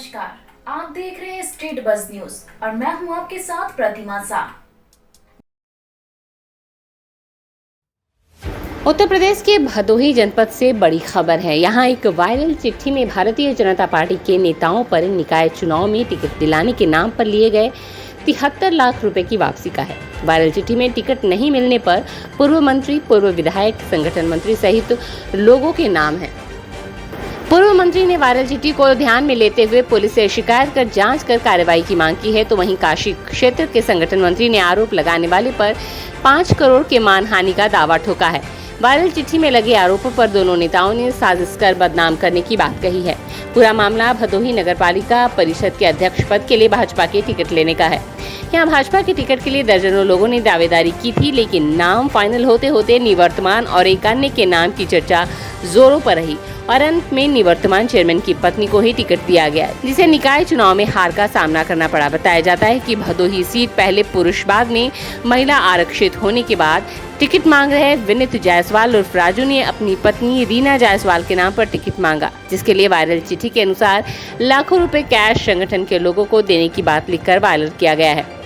नमस्कार, आप देख रहे हैं स्टेट बज़ न्यूज और मैं हूं आपके साथ प्रतिमा सा। उत्तर प्रदेश के भदोही जनपद से बड़ी खबर है। यहाँ एक वायरल चिट्ठी में भारतीय जनता पार्टी के नेताओं पर निकाय चुनाव में टिकट दिलाने के नाम पर लिए गए 73 लाख रुपए की वापसी का है। वायरल चिट्ठी में टिकट नहीं मिलने पर पूर्व मंत्री, पूर्व विधायक, संगठन मंत्री सहित लोगों के नाम हैं। पूर्व मंत्री ने वायरल चिट्ठी को ध्यान में लेते हुए पुलिस से शिकायत कर जांच कर कार्रवाई की मांग की है, तो वहीं काशी क्षेत्र के संगठन मंत्री ने आरोप लगाने वाले पर 5 करोड़ के मानहानि का दावा ठोका है। वायरल चिट्ठी में लगे आरोपों पर दोनों नेताओं ने साजिश कर बदनाम करने की बात कही है। पूरा मामला भदोही नगरपालिका परिषद के अध्यक्ष पद के लिए भाजपा के टिकट लेने का है। यहाँ भाजपा के टिकट के लिए दर्जनों लोगों ने दावेदारी की थी, लेकिन नाम फाइनल होते होते निवर्तमान और एक अन्य के नाम की चर्चा जोरों पर रही और अंत में निवर्तमान चेयरमैन की पत्नी को ही टिकट दिया गया, जिसे निकाय चुनाव में हार का सामना करना पड़ा। बताया जाता है कि भदोही सीट पहले पुरुष, बाद में महिला आरक्षित होने के बाद टिकट मांग रहे विनीत जायसवाल उर्फ राजू ने अपनी पत्नी रीना जायसवाल के नाम पर टिकट मांगा, जिसके लिए वायरल चिट्ठी के अनुसार लाखों रुपए कैश संगठन के लोगों को देने की बात लिखकर वायरल किया गया है।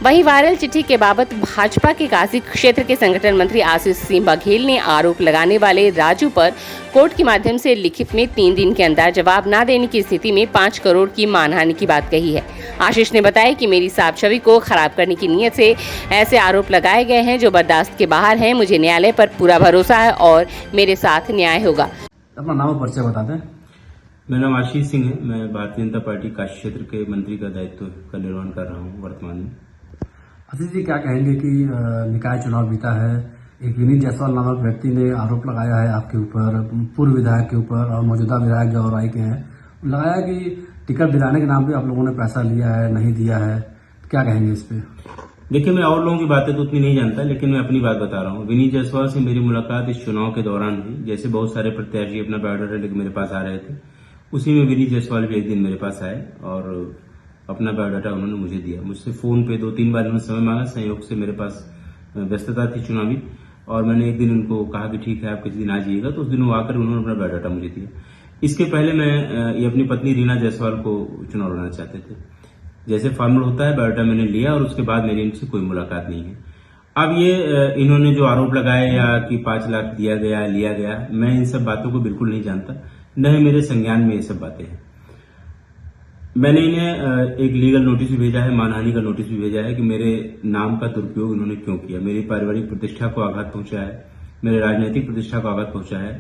वहीं वायरल चिट्ठी के बाबत भाजपा के काशी क्षेत्र के संगठन मंत्री आशीष सिंह बघेल ने आरोप लगाने वाले राजू पर कोर्ट के माध्यम से लिखित में 3 दिन के अंदर जवाब न देने की स्थिति में 5 करोड़ की मानहानि की बात कही है। आशीष ने बताया कि मेरी साफ छवि को खराब करने की नीयत से ऐसे आरोप लगाए गए हैं जो बर्दाश्त के बाहर हैं। मुझे न्यायालय पर पूरा भरोसा है और मेरे साथ न्याय होगा। अपना नाम और परिचय बता दें। मेरा नाम आशीष सिंह है। मैं भारतीय जनता पार्टी काशी क्षेत्र के मंत्री का दायित्व का निर्वहन कर रहा हूँ वर्तमान में। आशीष जी, क्या कहेंगे कि निकाय चुनाव बीता है, एक विनीत जायसवाल नामक व्यक्ति ने आरोप लगाया है आपके ऊपर, पूर्व विधायक के ऊपर और मौजूदा विधायक जो औराई के हैं, लगाया कि टिकट दिलाने के नाम पे आप लोगों ने पैसा लिया है, नहीं दिया है, क्या कहेंगे इस पे? देखिए, मैं और लोगों की बातें तो उतनी नहीं जानता, लेकिन मैं अपनी बात बता रहा हूँ। विनीत जायसवाल से मेरी मुलाकात इस चुनाव के दौरान हुई। जैसे बहुत सारे प्रत्याशी अपना बायोडाटा लेकर मेरे पास आ रहे थे, उसी में विनीत जायसवाल भी एक दिन मेरे पास आए और अपना बायोडाटा उन्होंने मुझे दिया। मुझसे फोन पे 2-3 बार उन्होंने समय मांगा। संयोग से मेरे पास व्यस्तता थी चुनावी, और मैंने एक दिन उनको कहा कि ठीक है, आप किसी दिन आ जाइएगा, तो उस दिन वो आकर उन्होंने अपना बायोडाटा मुझे दिया। इसके पहले मैं ये अपनी पत्नी रीना जायसवाल को चुनाव लड़ना चाहते थे। जैसे फॉर्मल होता है, बायोडाटा मैंने लिया और उसके बाद मेरी इनसे कोई मुलाकात नहीं है। अब ये इन्होंने जो आरोप लगाए या कि 5 लाख दिया गया, लिया गया, मैं इन सब बातों को बिल्कुल नहीं जानता, न ही मेरे संज्ञान में ये सब बातें हैं। मैंने इन्हें एक लीगल नोटिस भी भेजा है, मानहानि का नोटिस भी भेजा है कि मेरे नाम का दुरुपयोग इन्होंने क्यों किया। मेरी पारिवारिक प्रतिष्ठा को आघात पहुंचा है, मेरे राजनीतिक प्रतिष्ठा को आघात पहुंचा है,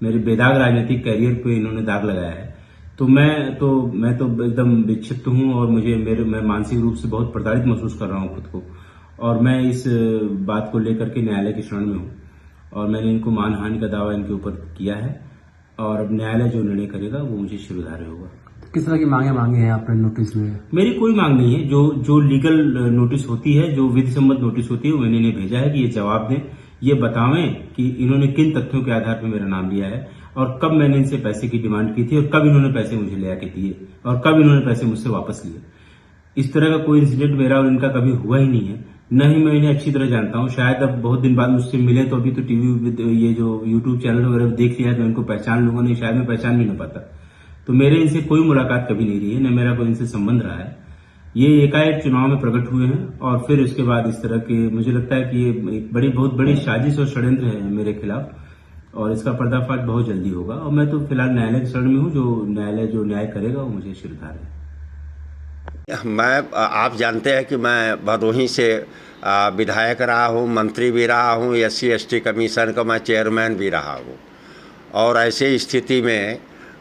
मेरे बेदाग राजनीतिक कैरियर पे इन्होंने दाग लगाया है। तो मैं तो एकदम विक्षिप्त हूं और मैं मानसिक रूप से बहुत प्रताड़ित महसूस कर रहा हूं खुद को, और मैं इस बात को लेकर के न्यायालय की शरण में हूं और मैंने इनको मानहानि का दावा इनके ऊपर किया है और अब न्यायालय जो निर्णय करेगा वो मुझे शिरोधार्य होगा। किस तरह की मांगे हैं आपने नोटिस में? मेरी कोई मांग नहीं है। जो लीगल नोटिस होती है, जो विधि सम्मत नोटिस होती है, वो मैंने इन्हें भेजा है कि ये जवाब दें, ये बतावें कि इन्होंने किन तथ्यों के आधार पर मेरा नाम लिया है और कब मैंने इनसे पैसे की डिमांड की थी और कब इन्होंने पैसे मुझे ले आके दिए और कब इन्होंने पैसे मुझसे वापस लिए। इस तरह का कोई इंसिडेंट मेरा और इनका कभी हुआ ही नहीं है, न ही मैं इन्हें अच्छी तरह जानता हूं। शायद अब बहुत दिन बाद मुझसे मिले तो अभी तो टीवी, ये जो यूट्यूब चैनल वगैरह देख लिया तो इनको पहचान लूंगा, नहीं शायद मैं पहचान भी नहीं पाता। तो मेरे इनसे कोई मुलाकात कभी नहीं रही है, न मेरा कोई इनसे संबंध रहा है। ये एकाएक चुनाव में प्रकट हुए हैं और फिर इसके बाद इस तरह के, मुझे लगता है कि ये एक बहुत बड़ी साजिश और षड्यंत्र है मेरे खिलाफ और इसका पर्दाफाश बहुत जल्दी होगा। और मैं तो फिलहाल न्यायालय की शरण में हूँ, जो न्याय करेगा वो मुझे शिरोधार्य है। आप जानते हैं कि मैं भदोही से विधायक रहा हूँ, मंत्री भी रहा हूँ, SC/ST कमीशन का मैं चेयरमैन भी रहा हूँ, और ऐसे स्थिति में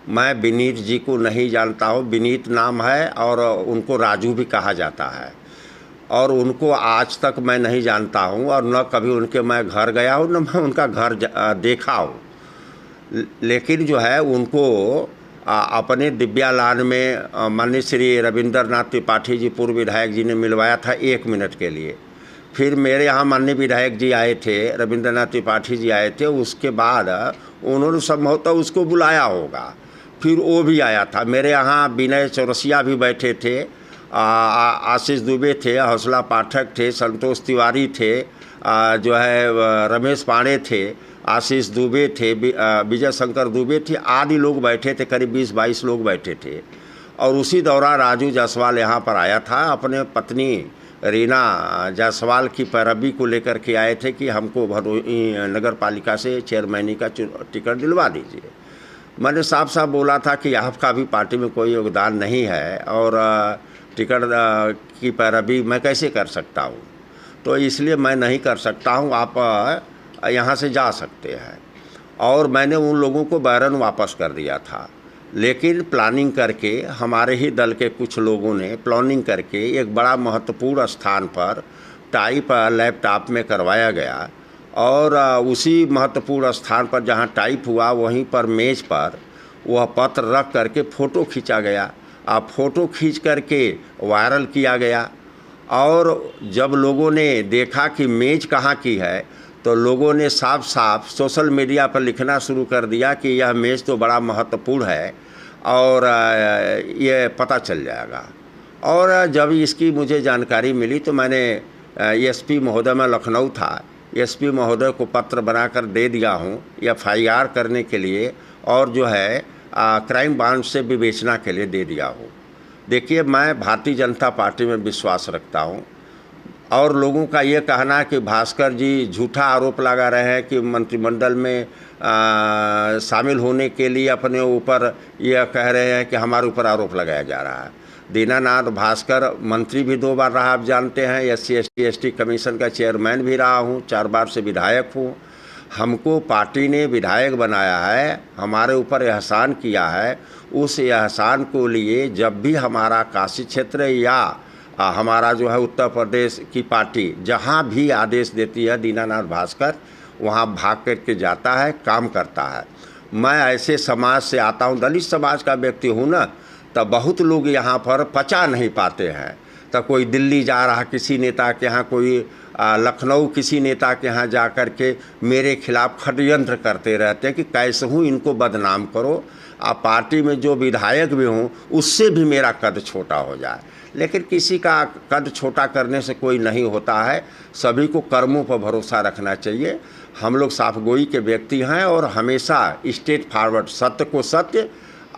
मैं विनीत जी को नहीं जानता हूँ। विनीत नाम है और उनको राजू भी कहा जाता है, और उनको आज तक मैं नहीं जानता हूँ और न कभी उनके मैं घर गया हूँ, न मैं उनका घर देखा हूँ। लेकिन जो है उनको अपने दिव्यालान में माननीय श्री रविंद्रनाथ त्रिपाठी जी, पूर्व विधायक जी ने मिलवाया था 1 मिनट के लिए। फिर मेरे यहाँ माननीय विधायक जी आए थे, रविंद्रनाथ त्रिपाठी जी आए थे, उसके बाद उन्होंने संभवतः उसको बुलाया होगा, फिर वो भी आया था। मेरे यहाँ विनय चौरसिया भी बैठे थे, आशीष दुबे थे, हौसला पाठक थे, संतोष तिवारी थे, जो है रमेश पांडे थे, आशीष दुबे थे, विजय शंकर दुबे थे, आदि लोग बैठे थे, करीब 20-22 लोग बैठे थे। और उसी दौरान राजू जायसवाल यहाँ पर आया था, अपने पत्नी रीना जायसवाल की पैरवी को लेकर के आए थे कि हमको भदोही नगर पालिका से चेयरमैनी का टिकट दिलवा दीजिए। मैंने साफ साफ बोला था कि आपका भी पार्टी में कोई योगदान नहीं है और टिकट की पैरवी मैं कैसे कर सकता हूँ, तो इसलिए मैं नहीं कर सकता हूँ, आप यहाँ से जा सकते हैं। और मैंने उन लोगों को बैरन वापस कर दिया था, लेकिन प्लानिंग करके हमारे ही दल के कुछ लोगों ने प्लानिंग करके एक बड़ा महत्वपूर्ण स्थान पर टाइप लैपटॉप में करवाया गया और उसी महत्वपूर्ण स्थान पर जहाँ टाइप हुआ वहीं पर मेज पर वह पत्र रख करके फ़ोटो खींचा गया। अब फ़ोटो खींच करके वायरल किया गया और जब लोगों ने देखा कि मेज कहाँ की है तो लोगों ने साफ साफ सोशल मीडिया पर लिखना शुरू कर दिया कि यह मेज तो बड़ा महत्वपूर्ण है और ये पता चल जाएगा। और जब इसकी मुझे जानकारी मिली तो मैंने एसपी महोदय में लखनऊ था, एसपी महोदय को पत्र बनाकर दे दिया हूँ FIR करने के लिए और जो है क्राइम ब्रांच से विवेचना के लिए दे दिया हूँ। देखिए, मैं भारतीय जनता पार्टी में विश्वास रखता हूँ और लोगों का ये कहना है कि भास्कर जी झूठा आरोप लगा रहे हैं कि मंत्रिमंडल में शामिल होने के लिए अपने ऊपर यह कह रहे हैं कि हमारे ऊपर आरोप लगाया जा रहा है। दीनानाथ भास्कर मंत्री भी 2 बार रहा, आप जानते हैं, SC/ST कमीशन का चेयरमैन भी रहा हूँ, 4 बार से विधायक हूँ। हमको पार्टी ने विधायक बनाया है, हमारे ऊपर एहसान किया है, उस एहसान को लिए जब भी हमारा काशी क्षेत्र या हमारा जो है उत्तर प्रदेश की पार्टी जहाँ भी आदेश देती है दीनानाथ भास्कर वहाँ भाग करके जाता है, काम करता है। मैं ऐसे समाज से आता हूँ, दलित समाज का व्यक्ति हूँ ना, तब बहुत लोग यहाँ पर पचा नहीं पाते हैं। तो कोई दिल्ली जा रहा किसी नेता के यहाँ, कोई लखनऊ किसी नेता के यहाँ जा कर के मेरे खिलाफ षड्यंत्र करते रहते हैं कि कैसे हूँ इनको बदनाम करो, आप पार्टी में जो विधायक भी हूँ उससे भी मेरा कद छोटा हो जाए। लेकिन किसी का कद छोटा करने से कोई नहीं होता है, सभी को कर्मों पर भरोसा रखना चाहिए। हम लोग साफगोई के व्यक्ति हैं और हमेशा स्ट्रेट फॉरवर्ड, सत्य को सत्य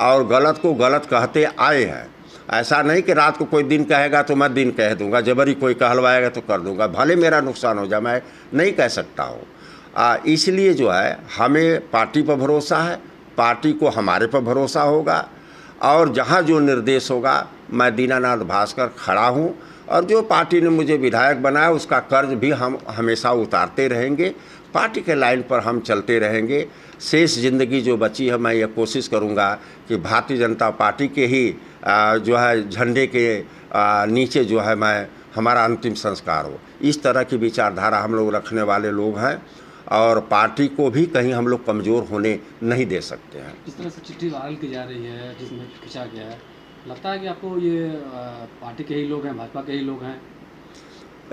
और गलत को गलत कहते आए हैं। ऐसा नहीं कि रात को कोई दिन कहेगा तो मैं दिन कह दूंगा, जबरी कोई कहलवाएगा तो कर दूंगा, भले मेरा नुकसान हो जाए, मैं नहीं कह सकता हूँ। इसलिए जो है हमें पार्टी पर भरोसा है, पार्टी को हमारे पर भरोसा होगा और जहाँ जो निर्देश होगा मैं दीनानाथ भास्कर खड़ा हूँ और जो पार्टी ने मुझे विधायक बनाया उसका कर्ज भी हम हमेशा उतारते रहेंगे, पार्टी के लाइन पर हम चलते रहेंगे। शेष ज़िंदगी जो बची है मैं ये कोशिश करूँगा कि भारतीय जनता पार्टी के ही जो है झंडे के नीचे जो है मैं हमारा अंतिम संस्कार हो। इस तरह की विचारधारा हम लोग रखने वाले लोग हैं और पार्टी को भी कहीं हम लोग कमज़ोर होने नहीं दे सकते हैं। इस तरह से चिट्ठी वायरल की जा रही है जिसमें खिंचा गया है, लगता है कि आपको ये पार्टी के ही लोग हैं, भाजपा के ही लोग हैं?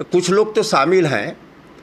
कुछ लोग तो शामिल हैं,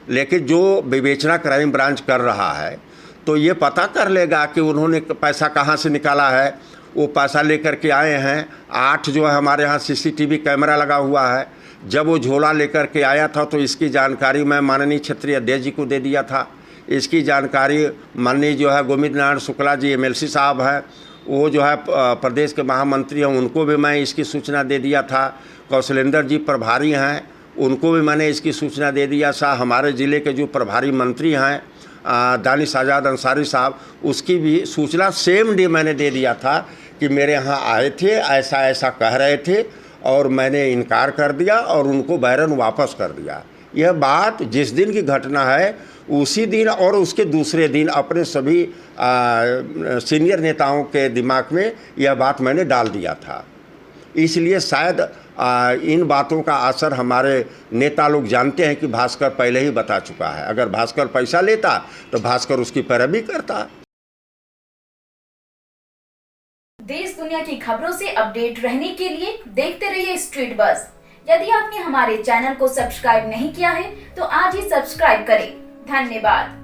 लेकिन जो विवेचना क्राइम ब्रांच कर रहा है तो ये पता कर लेगा कि उन्होंने पैसा कहाँ से निकाला है। वो पैसा लेकर के आए हैं। 8 जो है हमारे यहाँ CCTV कैमरा लगा हुआ है। जब वो झोला लेकर के आया था तो इसकी जानकारी मैं माननीय क्षेत्रीय अध्यक्ष जी को दे दिया था। इसकी जानकारी माननीय जो है गोविंद नारायण शुक्ला जी MLC साहब हैं, वो जो है प्रदेश के महामंत्री हैं, उनको भी मैं इसकी सूचना दे दिया था। कौशलेंद्र जी प्रभारी हैं, उनको भी मैंने इसकी सूचना दे दिया था। हमारे ज़िले के जो प्रभारी मंत्री हैं दानिश आज़ाद अंसारी साहब, उसकी भी सूचना सेम डे मैंने दे दिया था कि मेरे यहाँ आए थे, ऐसा ऐसा कह रहे थे और मैंने इनकार कर दिया और उनको बैरन वापस कर दिया। यह बात जिस दिन की घटना है उसी दिन और उसके दूसरे दिन अपने सभी सीनियर नेताओं के दिमाग में यह बात मैंने डाल दिया था। इसलिए शायद इन बातों का असर हमारे नेता लोग जानते हैं कि भास्कर पहले ही बता चुका है। अगर भास्कर पैसा लेता तो भास्कर उसकी पैरवी करता। देश दुनिया की खबरों से अपडेट रहने के लिए देखते रहिए स्ट्रीट बज़। यदि आपने हमारे चैनल को सब्सक्राइब नहीं किया है तो आज ही सब्सक्राइब करें। धन्यवाद।